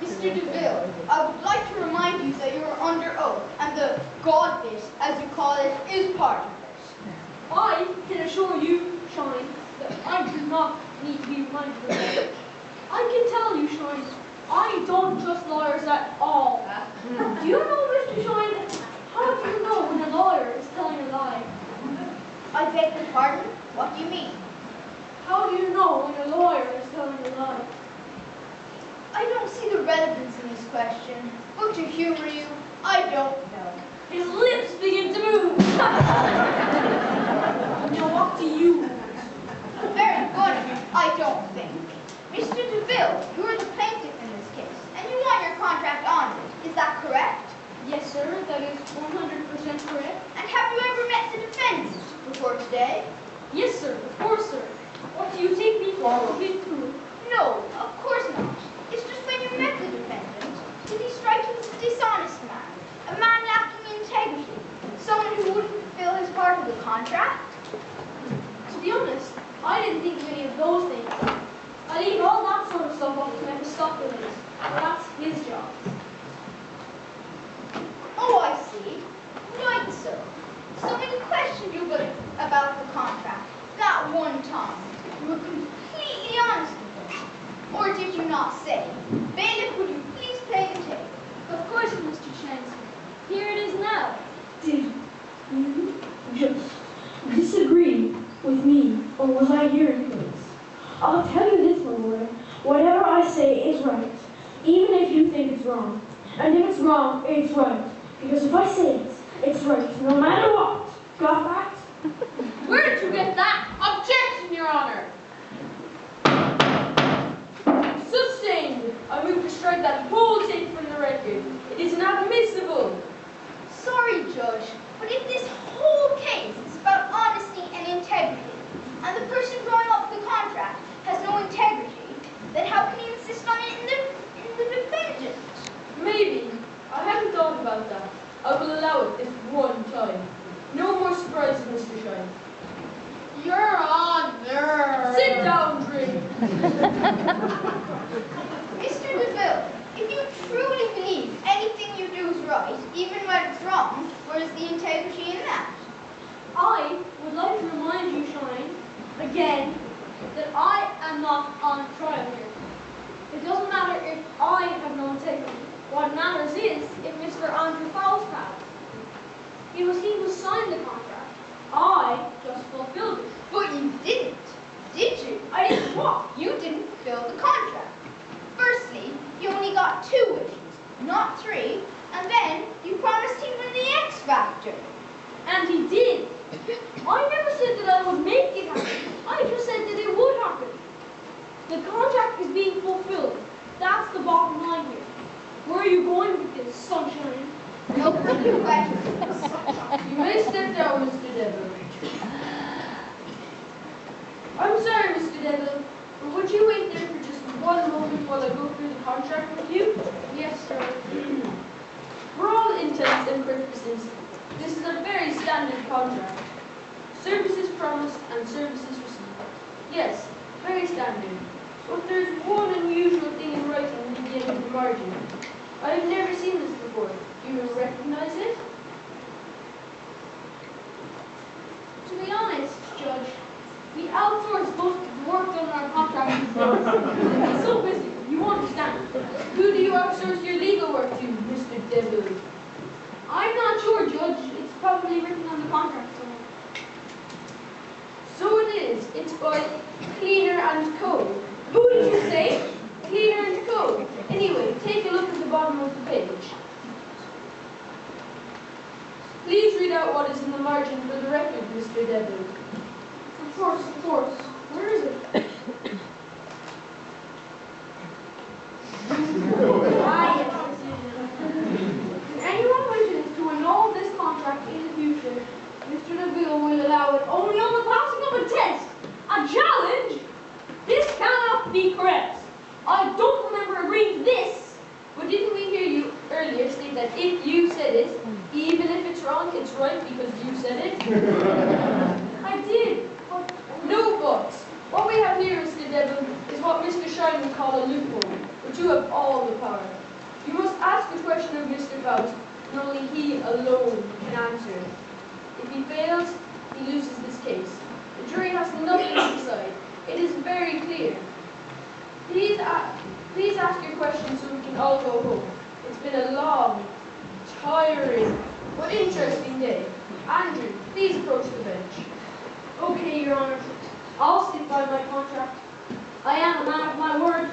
Mr. DeVille, I would like to remind you that you are under oath, and the godness, as you call it, is part of this. I can assure you, Shine, that I do not need to be reminded of that. I can tell you, Shine, I don't trust lawyers at all. Do you know, Mr. Shine, how do you know when a lawyer is telling a lie? I beg your pardon? What do you mean? How do you know when a lawyer is telling a lie? I don't see the relevance in this question, but to humor you, I don't know. His lips begin to move. Now what do you? Very good, I don't think. Mr. DeVille, you are the plaintiff in this case, and you want your contract honored. Is that correct? Yes, sir, that is 100% correct. And have you ever met the defendant before today? Yes, sir, of course, sir. What do you take me for? No, of course not. It's just when you met the defendant, did he strike you as a dishonest man, a man lacking integrity, someone who wouldn't fulfill his part of the contract? To be honest, I didn't think of any of those things. I leave all that sort of stuff up to Mephistopheles. That's his job. Oh, I see. Right so. So when he questioned you about the contract, that one time, you were completely honest with him. Or did you not say? Bailiff, would you please play the tape? Of course, Mr. Chancellor. Here it is now. Did you just disagree with me, or was I hearing things? I'll tell you this, my lord. Whatever I say is right, even if you think it's wrong. And if it's wrong, it's right. Because if I say it, it's right, no matter what. Got that? Where did you get that? Objection, Your Honor. Sustained. I move to strike that whole tape from the record. It is inadmissible. Sorry, Judge, but if this whole case is about honesty and integrity, and the person drawing up the contract has no integrity, then how can you insist on it in the defendant? Maybe. I haven't thought about that. I will allow it this one time. No more surprises, Mr. Shine. Your Honor! Sit down, Drake. Mr. DeVille, if you truly believe anything you do is right, even when it's wrong, where's the integrity in that? I would like to remind you, Shine, again, that I am not on trial here. It doesn't matter if I have no integrity. What matters is if Mr. Andrew Faust has. It was he who signed the contract. I just fulfilled it. But you didn't, did you? I didn't what? You didn't fulfill the contract. Firstly, you only got 2 wishes, not 3, and then you promised him the X Factor. And he did. I never said that I would make it happen. I just said that it would happen. The contract is being fulfilled. That's the bottom line here. Where are you going with this, sunshine? No further questions. You may step down, Mr. Devil. I'm sorry, Mr. Devil, but would you wait there for just one moment while I go through the contract with you? Yes, sir. For all intents and purposes, this is a very standard contract. Services promised and services received. Yes, very standard. But there's one unusual thing in writing at the end of the margin. I have never seen this before. Do you recognize it? To be honest, Judge, we outsource most of the work on our contract. It's so busy, you understand. Who do you outsource your legal work to, Mr. Devil? I'm not sure, Judge. It's probably written on the contract somewhere. So it is. It's by Cleaner and Co. Who did you say? Cleaner and Co. Anyway, take a look at the bottom of the page. Please read out what is in the margin for the record, Mr. Devil. Of course, of course. Where is it? If anyone wishes to annul this contract in the future, Mr. DeVille will allow it only on the passing of a test. A challenge? This cannot be correct. I don't remember agreeing to this. But didn't we hear you earlier state that if you said it, even if it's wrong, it's right because you said it? I did, but no buts. What we have here is the Mr. Devil, is what Mr. Shine would call a loophole, but you have all the power. You must ask the question of Mr. Faust, and only he alone can answer it. If he fails, he loses this case. The jury has nothing to decide. It is very clear. Please ask your question so we can all go home. It's been a long, tiring, but interesting day. Andrew, please approach the bench. Okay, Your Honor. I'll stick by my contract. I am a man of my word.